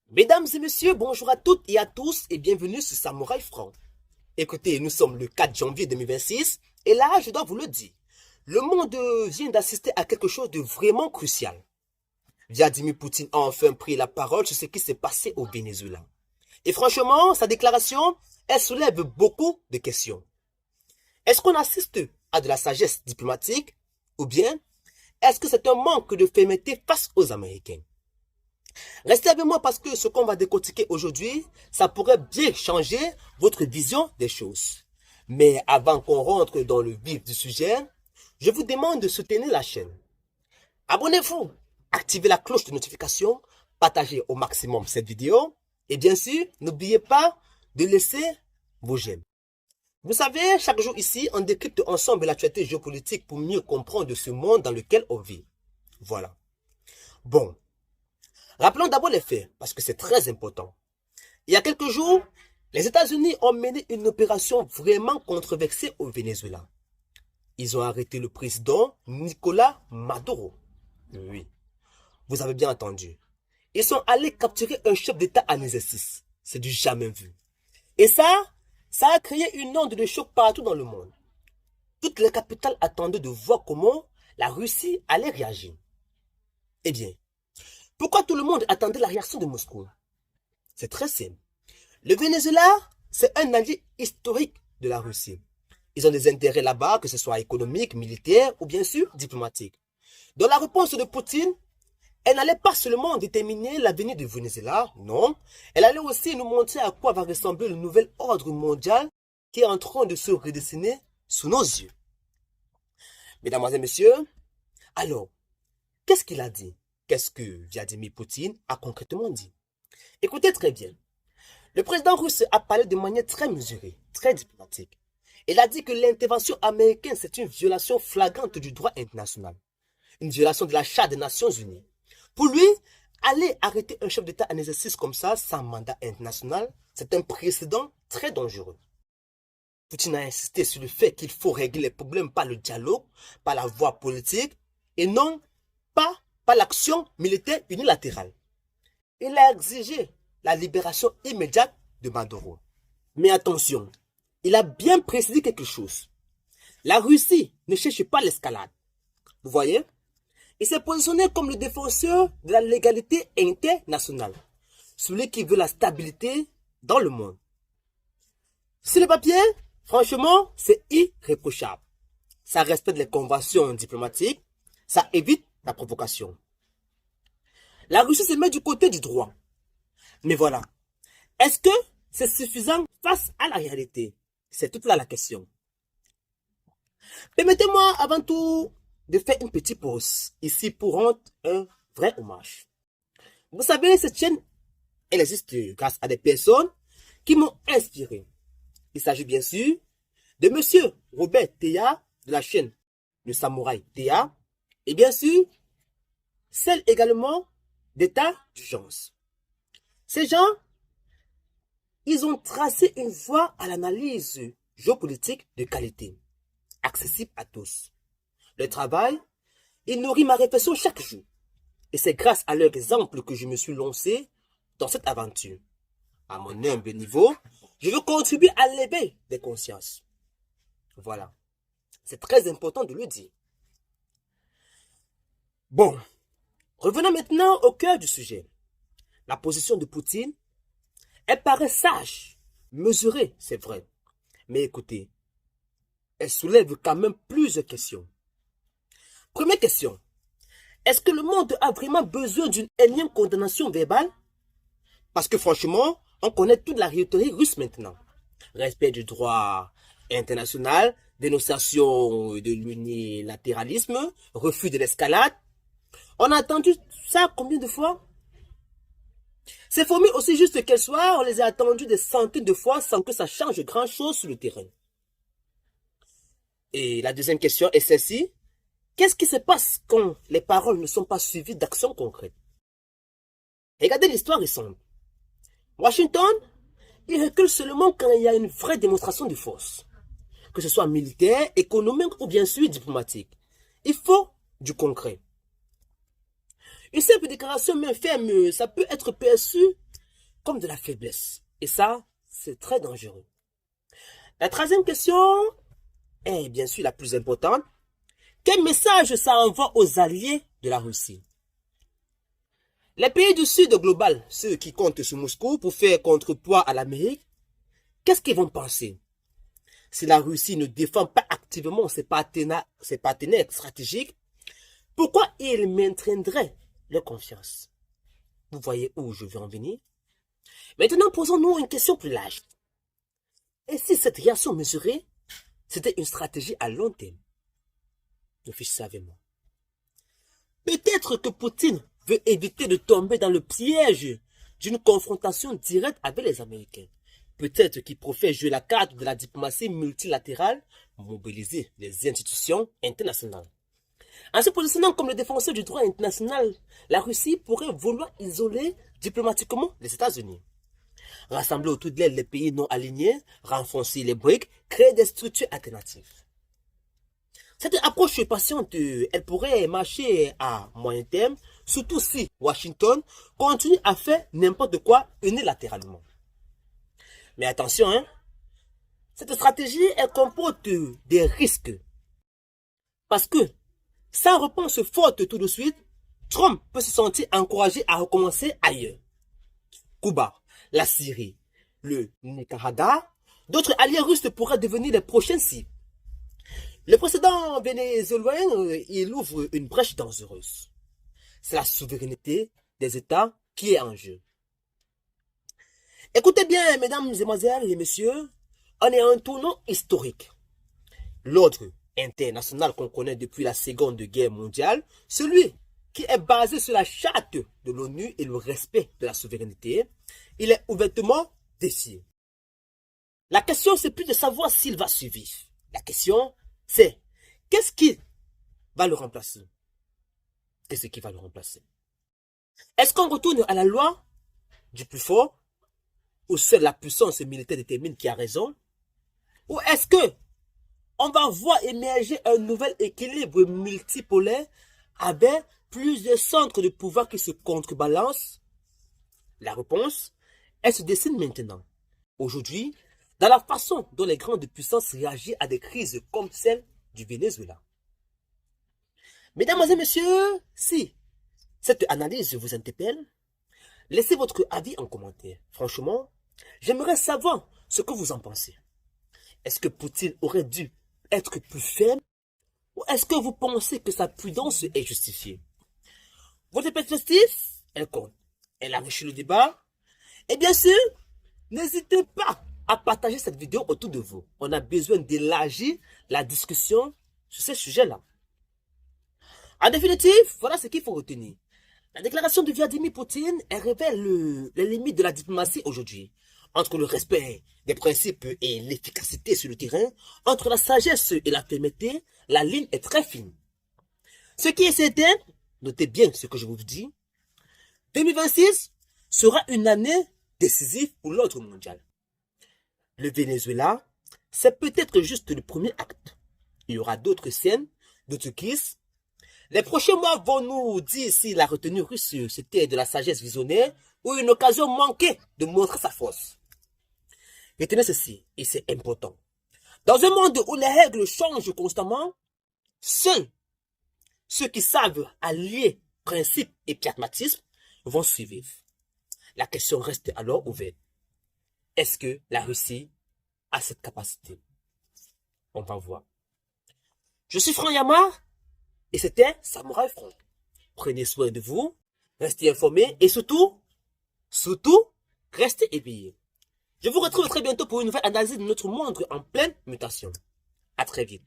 Mesdames et messieurs, bonjour à toutes et à tous et bienvenue sur Samouraï Franc. Écoutez, nous sommes le 4 janvier 2026 et là, je dois vous le dire, le monde vient d'assister à quelque chose de vraiment crucial. Vladimir Poutine a enfin pris la parole sur ce qui s'est passé au Venezuela. Et franchement, sa déclaration, elle soulève beaucoup de questions. Est-ce qu'on assiste à de la sagesse diplomatique ou bien est-ce que c'est un manque de fermeté face aux Américains? Restez avec moi parce que ce qu'on va décortiquer aujourd'hui, ça pourrait bien changer votre vision des choses. Mais avant qu'on rentre dans le vif du sujet, je vous demande de soutenir la chaîne. Abonnez-vous, activez la cloche de notification, partagez au maximum cette vidéo et bien sûr, n'oubliez pas de laisser vos j'aime. Vous savez, chaque jour ici, on décrypte ensemble l'actualité géopolitique pour mieux comprendre ce monde dans lequel on vit. Voilà. Bon. Rappelons d'abord les faits, parce que c'est très important. Il y a quelques jours, les États-Unis ont mené une opération vraiment controversée au Venezuela. Ils ont arrêté le président Nicolas Maduro. Oui, vous avez bien entendu. Ils sont allés capturer un chef d'État en exercice. C'est du jamais vu. Et ça a créé une onde de choc partout dans le monde. Toutes les capitales attendaient de voir comment la Russie allait réagir. Eh bien, pourquoi tout le monde attendait la réaction de Moscou? C'est très simple. Le Venezuela, c'est un allié historique de la Russie. Ils ont des intérêts là-bas, que ce soit économique, militaire ou bien sûr diplomatique. Dans la réponse de Poutine, elle n'allait pas seulement déterminer l'avenir du Venezuela, non. Elle allait aussi nous montrer à quoi va ressembler le nouvel ordre mondial qui est en train de se redessiner sous nos yeux. Mesdames et messieurs, alors, qu'est-ce qu'il a dit? Qu'est-ce que Vladimir Poutine a concrètement dit? Écoutez très bien. Le président russe a parlé de manière très mesurée, très diplomatique. Il a dit que l'intervention américaine, c'est une violation flagrante du droit international. Une violation de la Charte des Nations Unies. Pour lui, aller arrêter un chef d'État en exercice comme ça, sans mandat international, c'est un précédent très dangereux. Poutine a insisté sur le fait qu'il faut régler les problèmes par le dialogue, par la voie politique, et non pas par l'action militaire unilatérale. Il a exigé la libération immédiate de Maduro. Mais attention, il a bien précisé quelque chose. La Russie ne cherche pas l'escalade. Vous voyez? Il s'est positionné comme le défenseur de la légalité internationale. Celui qui veut la stabilité dans le monde. Sur le papier, franchement, c'est irréprochable. Ça respecte les conventions diplomatiques, ça évite la provocation. La Russie se met du côté du droit. Mais voilà. Est-ce que c'est suffisant face à la réalité? C'est toute là la question. Permettez-moi avant tout de faire une petite pause ici pour rendre un vrai hommage. Vous savez, cette chaîne, elle existe grâce à des personnes qui m'ont inspiré. Il s'agit bien sûr de monsieur Robert Théa de la chaîne Le Samouraï Théa et bien sûr celle également d'État d'urgence. Ces gens, ils ont tracé une voie à l'analyse géopolitique de qualité, accessible à tous. Le travail, il nourrit ma réflexion chaque jour. Et c'est grâce à leur exemple que je me suis lancé dans cette aventure. À mon humble niveau, je veux contribuer à l'éveil des consciences. Voilà. C'est très important de le dire. Bon, revenons maintenant au cœur du sujet. La position de Poutine, elle paraît sage, mesurée, c'est vrai. Mais écoutez, elle soulève quand même plusieurs questions. Première question. Est-ce que le monde a vraiment besoin d'une énième condamnation verbale? Parce que franchement, on connaît toute la rhétorique russe maintenant. Respect du droit international, dénonciation de l'unilatéralisme, refus de l'escalade. On a entendu ça combien de fois? Ces formules, aussi justes qu'elles soient, on les a entendues des centaines de fois sans que ça change grand-chose sur le terrain. Et la deuxième question est celle-ci. Qu'est-ce qui se passe quand les paroles ne sont pas suivies d'actions concrètes? Regardez l'histoire récente. Washington, il recule seulement quand il y a une vraie démonstration de force. Que ce soit militaire, économique ou bien sûr diplomatique. Il faut du concret. Une simple déclaration même ferme, ça peut être perçu comme de la faiblesse. Et ça, c'est très dangereux. La troisième question est bien sûr la plus importante. Quel message ça envoie aux alliés de la Russie? Les pays du Sud global, ceux qui comptent sur Moscou pour faire contrepoids à l'Amérique, qu'est-ce qu'ils vont penser? Si la Russie ne défend pas activement ses partenaires stratégiques, pourquoi ils maintiendraient leur confiance? Vous voyez où je veux en venir? Maintenant, posons-nous une question plus large. Et si cette réaction mesurée, c'était une stratégie à long terme? Réfléchissez avec moi. Peut-être que Poutine veut éviter de tomber dans le piège d'une confrontation directe avec les Américains. Peut-être qu'il préfère jouer la carte de la diplomatie multilatérale, mobiliser les institutions internationales. En se positionnant comme le défenseur du droit international, la Russie pourrait vouloir isoler diplomatiquement les États-Unis. Rassembler autour d'elle les pays non alignés, renforcer les briques, créer des structures alternatives. Cette approche patiente, elle pourrait marcher à moyen terme, surtout si Washington continue à faire n'importe quoi unilatéralement. Mais attention, cette stratégie, elle comporte des risques. Parce que, sans réponse forte tout de suite, Trump peut se sentir encouragé à recommencer ailleurs. Cuba, la Syrie, le Nicaragua, d'autres alliés russes pourraient devenir les prochaines cibles. Le précédent vénézuélien, il ouvre une brèche dangereuse. C'est la souveraineté des États qui est en jeu. Écoutez bien, mesdames, mesdemoiselles et messieurs, on est à un tournant historique. L'ordre international qu'on connaît depuis la Seconde Guerre mondiale, celui qui est basé sur la charte de l'ONU et le respect de la souveraineté, il est ouvertement défié. La question, c'est plus de savoir s'il va survivre. La question, c'est qu'est-ce qui va le remplacer? Qu'est-ce qui va le remplacer? Est-ce qu'on retourne à la loi du plus fort, où seule la puissance militaire détermine qui a raison? Ou est-ce que on va voir émerger un nouvel équilibre multipolaire avec plusieurs centres de pouvoir qui se contrebalancent? La réponse, elle se dessine maintenant. Aujourd'hui, dans la façon dont les grandes puissances réagissent à des crises comme celle du Venezuela. Mesdames et messieurs, si cette analyse vous interpelle, laissez votre avis en commentaire. Franchement, j'aimerais savoir ce que vous en pensez. Est-ce que Poutine aurait dû être plus ferme ou est-ce que vous pensez que sa prudence est justifiée? Votre perspective, elle compte. Elle enrichit le débat. Et bien sûr, n'hésitez pas à partager cette vidéo autour de vous. On a besoin d'élargir la discussion sur ces sujets-là. En définitive, voilà ce qu'il faut retenir. La déclaration de Vladimir Poutine, elle révèle les limites de la diplomatie aujourd'hui. Entre le respect des principes et l'efficacité sur le terrain, entre la sagesse et la fermeté, la ligne est très fine. Ce qui est certain, notez bien ce que je vous dis, 2026 sera une année décisive pour l'ordre mondial. Le Venezuela, c'est peut-être juste le premier acte. Il y aura d'autres scènes, d'autres crises. Les prochains mois vont nous dire si la retenue russe c'était de la sagesse visionnaire ou une occasion manquée de montrer sa force. Retenez ceci, et c'est important. Dans un monde où les règles changent constamment, seuls ceux qui savent allier principe et pragmatisme vont survivre. La question reste alors ouverte. Est-ce que la Russie a cette capacité? On va voir. Je suis Franck Yamar et c'était Samouraï Franck. Prenez soin de vous, restez informés et surtout, restez éveillés. Je vous retrouve très bientôt pour une nouvelle analyse de notre monde en pleine mutation. À très vite.